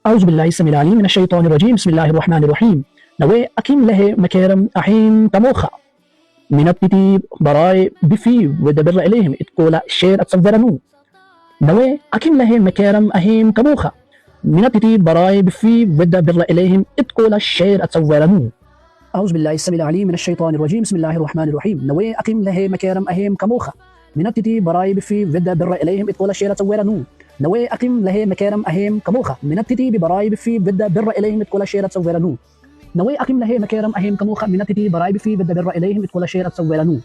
أعوذ بالله السميع العليم من الشيطان الرجيم بسم الله الرحمن الرحيم نوي أكيم له مكارم أحيم كموخا من التتي براي بفي ودبر إليهم إتقولا شير أتصورنو نوي أكيم له مكارم أحيم كموخا من التتي براي بفي ودبر إليهم إتقولا شير أتصورنو أعوذ بالله السميع العليم من الشيطان الرجيم بسم الله الرحمن الرحيم نوي أكيم له مكارم أحيم كموخا من التتي براي بفي ودبر إليهم إتقولا شير أتصورنو نوي أقم له مكارم أهيم كموخة من التتي ببراي بفي بدا بر إليهم تقول شيرة تصورنو نوي أقم له مكارم أهيم كموخة من التتي براي بفي بدا بر إليهم تقول شيرة تصورنو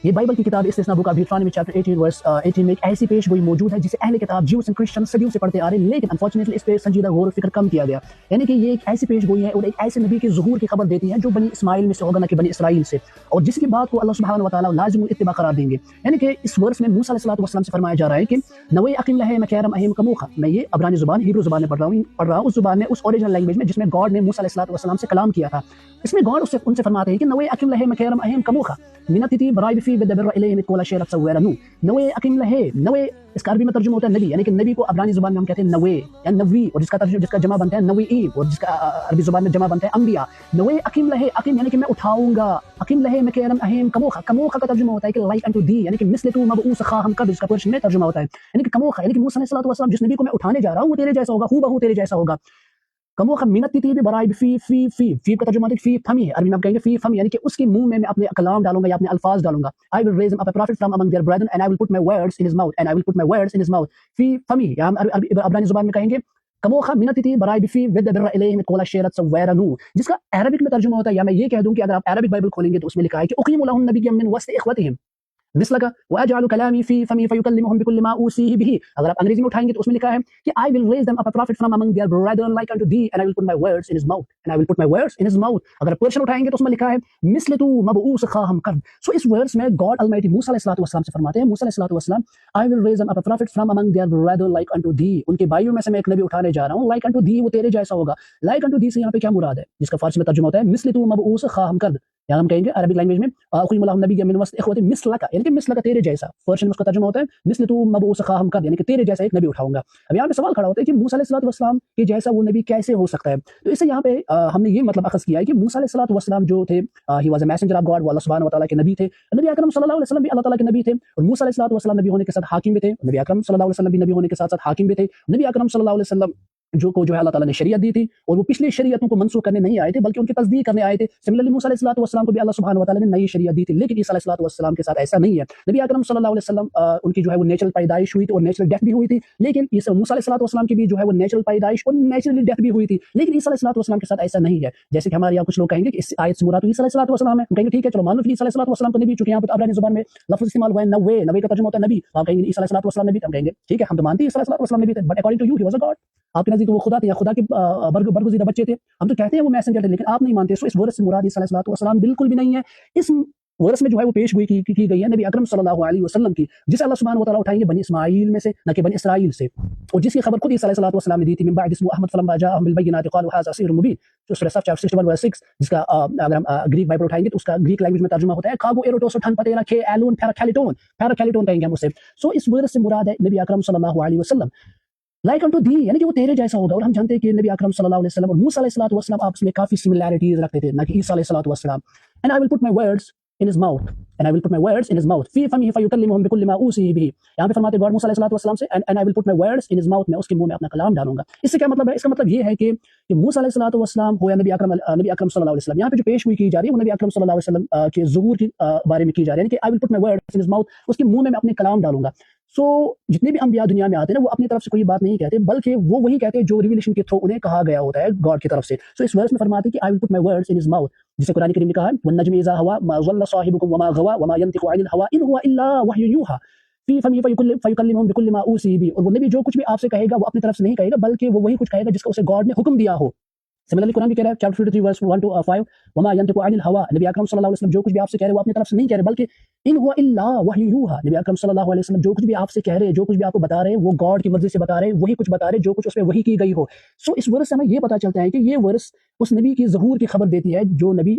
یہ بائبل کی کتاب استثنا بک آف ڈیوٹرانومی چیپٹر 18 ورس 18 میں ایک ایسی پیش گوئی موجود ہے جسے اہل کتاب جیوس اینڈ کرسچن صدیوں سے پڑھتے آ رہے ہیں، لیکن انفارچونیٹلی اس پہ سنجیدہ غور و فکر کم کیا گیا. یعنی کہ یہ ایک ایسی پیش گوئی ہے اور ایک ایسے نبی کے ظہور کی خبر دیتی ہے جو بنی اسماعیل میں سے ہوگا، نہ کہ بنی اسرائیل سے، اور جس کی بات کو اللہ سبحانہ و تعالیٰ لازم الاتباع قرار دیں گے. یعنی کہ اس ورس میں موسیٰ علیہ السلام سے فرمایا جا رہا ہے کہ نوے اقم لہ مکارم اہم کموخا. میں یہ عبرانی زبان ہیبرو زبان میں پڑھ رہا ہوں اس زبان میں، اس اوریجنل لینگویج میں جس میں گاڈ نے موسیٰ علیہ السلام سے کلام کیا تھا. اس میں گاڈ ان سے فرماتے ہیں کہ نوے اقم لہ مکارم اہم کموخا من التتي براي بفي بدبر إليهم تقول شيرة تصورنو. نوے اقم لہ، نوے اس کا عربی میں ترجمہ ہوتا ہے نبی، یعنی کہ نبی کو عبرانی زبان میں ہم کہتے ہیں نوے یا نوی، اور جس کا جمع بنتا ہے نوئین، اور جس کا عربی زبان میں جمع بنتا ہے انبیاء. نوے اقم لہ، اقم یعنی کہ میں اٹھاؤں گا، اقم لہ مکارم اہم کموخا. کموخا کا ترجمہ ہوتا ہے کہ لائک انٹو دی، یعنی کہ مثل تو مبعوث خواہم کر، جس کا پرشن میں ترجمہ ہوتا ہے. یعنی کہ کموخا یعنی کہ موسیٰ علیہ السلام جس نبی کو میں اٹھانے جا رہا ہوں وہ تیرے جیسا ہوگا، ہو بہو تیرے جیسا ہوگا. کموخا من التتي برائے فی کا ترجمہ ہے فی فمی ہے، عربی میں آپ کہیں گے فی فمی، یعنی کہ اس کے منہ میں اپنے کلام ڈالوں گا یا اپنے الفاظ ڈالوں گا. I will raise him up a prophet from among their brethren and I will put my words in his mouth and I will put my words in his mouth. فی فمی یا ہم عبرانی زبان میں کہیں گے کموخا من التتي برائے بفی ودبر إليهم تقول شيرة تصورنو، جس کا عربک میں ترجمہ ہوتا ہے، یا میں یہ کہہ دوں کہ اگر آپ عربک بائبل کھولیں گے تو اس میں لکھا ہے کہ اقیم لهم نبيا من وسط اخوتهم مثلك واجعل كلامي في فمي فيكلمهم بكل ما اوصيه به. اگر آپ انگریزی میں اٹھائیں گے تو اس میں لکھا ہے کہ I will raise them up a prophet from among their brethren like unto thee and I will put my words in his mouth and I will put my words in his mouth. اگر پرشن اٹھائیں گے تو اس میں لکھا ہے مثل تو مبعوث خواہم کر. سو اس ورس میں گاڈ المائٹی موسیٰ علیہ السلام سے فرماتے ہیں، موسیٰ علیہ السلام I will raise them up a prophet from among their brethren like unto thee. ان کے بھائیوں میں سے میں ایک نبی اٹھانے جا رہا ہوں، like unto thee وہ تیرے جیسا ہوگا. like unto thee سے یہاں پہ کیا مراد ہے، جس کا فارسی میں ترجمہ ہوتا ہے مثل تو مبعوث خواہم کر، یا ہم کہیں گے عربی لینگویج میں اقیم لهم نبیا من وسط اخوت مثلک، یعنی کہ مثلک تیرے جیسا. پرشن میں اس کا ترجمہ ہوتا ہے مثل تو مبعوث خواہم کر، یعنی کہ تیرے جیسا ایک نبی اٹھاؤں گا. اب یہاں پہ سوال کھڑا ہوتا ہے کہ موسیٰ علیہ السلام کے جیسا وہ نبی کیسے ہو سکتا ہے؟ تو اس سے یہاں پہ ہم نے یہ مطلب اخذ کیا ہے کہ موسیٰ علیہ السلام جو تھے ہی was a messenger of God, وہ اللہ سبحانہ و تعالیٰ کے نبی تھے. نبی اکرم صلی اللہ علیہ وسلم بھی اللہ تعالیٰ کے نبی تھے، اور موسیٰ علیہ السلام نبی ہونے کے ساتھ حاکم بھی تھے، نبی اکرم صلی اللہ علیہ وسلم بھی نبی ہونے کے ساتھ حاکم بھی تھے. نبی اکرم صلی اللہ علیہ وسلم جو ہے اللہ تعالیٰ نے شریعت دی تھی، اور وہ پچھلی شریعتوں کو منسوخ کرنے نہیں آئے تھے بلکہ ان کی تصدیق کرنے آئے تھے. سملرلی موسیٰ علیہ السلام کو بھی اللہ سبحانہ و تعالیٰ نے نئی شریعت دی تھی، لیکن عیسیٰ علیہ السلام کے ساتھ ایسا نہیں ہے. نبی اکرم صلی اللہ علیہ وسلم ان کی جو ہے وہ نیچرل پیدائش ہوئی تھی اور نیچرل ڈیتھ بھی ہوئی تھی، لیکن موسیٰ علیہ السلام کی بھی جو ہے وہ نیچرل پیدائش اور نیچرلی ڈیتھ بھی ہوئی تھی، لیکن عیسیٰ علیہ السلام کے ساتھ ایسا نہیں ہے. جیسے کہ ہمارے یہاں کچھ لوگ کہیں گے کہ اس آیت سے مراد عیسیٰ علیہ السلام ہے، ہم کہیں گے ٹھیک ہے چلو مان لو عیسیٰ علیہ السلام کو نبی، چونکہ یہاں پر عبرانی زبان میں لفظ استعمال ہوا ہے نوے، نوے کا ترجمہ ہوتا ہے نبی، آپ کہیں گے عیسیٰ علیہ السلام نبی، ہم کہیں گے ٹھیک ہے ہم تو مانتے ہیں عیسیٰ علیہ السلام نبی تھے، but according to you he was a god. آپ کے نزدیک وہ خدا تھے یا خدا کے برگزیدہ بچے تھے، ہم تو کہتے ہیں وہ میسنجر تھے، لیکن آپ نہیں مانتے. سو اس ورس سے مراد عیسیٰ علیہ السلام بالکل بھی نہیں ہے. اس ورس میں جو ہے وہ پیش گوئی کی گئی ہے نبی اکرم صلی اللہ علیہ وسلم کی، جسے اللہ سبحانہ و تعالیٰ اٹھائیں گے بنی اسماعیل میں سے، نہ کہ بنی اسرائیل سے، اور جس کی خبر خود عیسیٰ علیہ السلام نے دی تھی. من بعد اسمه احمد فلما جاءهم بالبينات قالوا هذا سحر مبين، جو سورہ صف چیپٹر 61 ورس 6، جس کا اگر ہم گریک بائبل اٹھائیں گے تو اس کا گریک لینگویج میں ترجمہ ہوتا ہے کاگو ایروٹوس ٹھن پتیرا کے ایلون پیراکیلیٹون کہیں گے ہم اسے. سو اس ورس سے مراد ہے نبی اکرم صلی اللہ علیہ وسلم لائک انٹو دی، یعنی کہ وہ تیرے جیسا ہوگا. اور ہم جانتے ہیں کہ نبی اکرم صلی اللہ علیہ وسلم اور موسیٰ علیہ السلام آپس میں کافی سملیرٹیز رکھتے تھے، نہ کہ عیسیٰ علیہ السلام. and I will put my words in his mouth and I will put my words in his mouth فی فمہ فیکلمہم بکل ما اوصیہ بہ. یہاں پہ فرماتے گاڈ موسیٰ علیہ السلام سے and I will put my words in his mouth، میں اس کے منہ میں اپنا کلام ڈالوں گا. اس سے کیا مطلب ہے؟ اس کا مطلب یہ ہے کہ موسیٰ علیہ السلام ہو یا نبی اکرم صلی اللہ علیہ وسلم، یہاں پہ جو پیش ہوئی کی جا رہی ہے وہ نبی اکرم صلی اللہ علیہ وسلم کے ظہور کے بارے میں کی جا رہی ہے، یعنی کہ I will put my words in his mouth، اس کے منہ میں اپنے کلام ڈالوں گا. سو جتنے بھی انبیاء دنیا میں آتے ہیں نا، وہ اپنی طرف سے کوئی بات نہیں کہتے بلکہ وہ وہی کہتے ہیں جو ریویلیشن کے تھرو انہیں کہا گیا ہوتا ہے گاڈ کی طرف سے. سو اس ورس میں فرماتے ہیں کہ I will put my words in his mouth، جسے قرآن کریم نے کہا ہے والنجم اذا ہوا ما ضل صاحبكم وما غوا وما ينطق عن الهوى ان هو الا وحي يوحى فی فمہ فیکلمہم بکل ما اوصیہ بہ. اور وہ نبی جو کچھ بھی آپ سے کہے گا وہ اپنی طرف سے نہیں کہے گا بلکہ وہ وہی کچھ کہے گا جس کا اسے گاڈ نے حکم دیا ہو. سملرلی قرآن بھی کہہ رہا ہے چیپٹر 53 ورس 1 to 5 وما ينطق عن الهوى، نبی اکرم صلی اللہ علیہ وسلم جو کچھ بھی آپ سے کہہ رہے وہ اپنی طرف سے نہیں کہہ رہے بلکہ ان هو الا وحی یوحى. نبی اکرم صلی اللہ علیہ وسلم جو کچھ بھی آپ سے کہہ رہے، جو کچھ بھی آپ کو بتا رہے وہ گاڈ کی مرضی سے بتا رہے، وہی کچھ بتا رہے جو کچھ اس میں وحی کی گئی ہو. سو اس ورس سے ہمیں یہ پتہ چلتا ہے کہ یہ ورس اس نبی کی ظہور کی خبر دیتی ہے جو نبی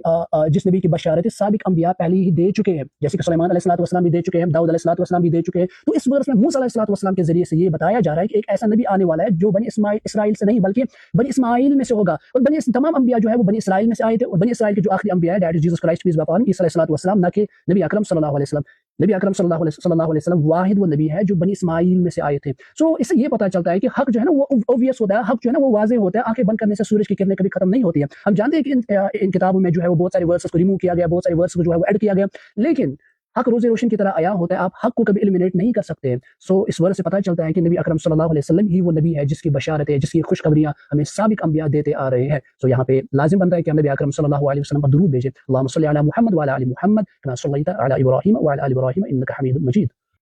جس نبی کی بشارت سابق انبیاء پہلے ہی دے چکے ہیں، جیسے کہ سلیمان علیہ السلام بھی دے چکے ہیں، داؤد علیہ السلام بھی دے چکے ہیں۔ تو اس ورس میں موسیٰ علیہ السلام کے ذریعے سے یہ بتایا جا رہا ہے کہ ایک ایسا نبی آنے والا ہے جو بنی اسرائیل سے نہیں بلکہ بنی اسماعیل میں سے ہوگا، اور تمام انبیاء جو ہے وہ بنی اسرائیل میں سے آئے تھے، اور بنی اسرائیل کے جو آخری انبیاء ہے that is Jesus Christ peace be upon عیسیٰ علیہ السلام، نہ کہ نبی اکرم صلی اللہ علیہ وسلم۔ نبی اکرم صلی اللہ علیہ وسلم واحد وہ نبی ہے جو بنی اسماعیل میں سے آئے تھے۔ سو اس سے یہ پتہ چلتا ہے کہ حق جو ہے نا وہ اوبویس ہوتا ہے، حق جو ہے نا وہ واضح ہوتا ہے، آنکھیں بند کرنے سے سورج کی کرنیں کبھی ختم نہیں ہوتی ہیں۔ ہم جانتے ہیں کہ ان کتابوں میں جو ہے وہ بہت سارے ورسز کو ریموو کیا گیا، بہت سارے ورسز کو جو ہے وہ ایڈ کیا گیا، لیکن حق روز روشن کی طرح عیاں ہوتا ہے، آپ حق کو کبھی ایلیمینیٹ نہیں کر سکتے۔ سو اس ورس سے پتہ چلتا ہے کہ نبی اکرم صلی اللہ علیہ وسلم ہی وہ نبی ہے جس کی بشارت ہے، جس کی خوشخبریاں ہمیں سابق انبیاء دیتے آ رہے ہیں۔ سو یہاں پہ لازم بنتا ہے کہ ہم نبی اکرم صلی اللہ علیہ وسلم پر درود بھیجیں۔ اللہم صلی علی محمد وعلی آل محمد کما صلیت علی ابراہیم وعلی آل ابراہیم انک حمید مجید۔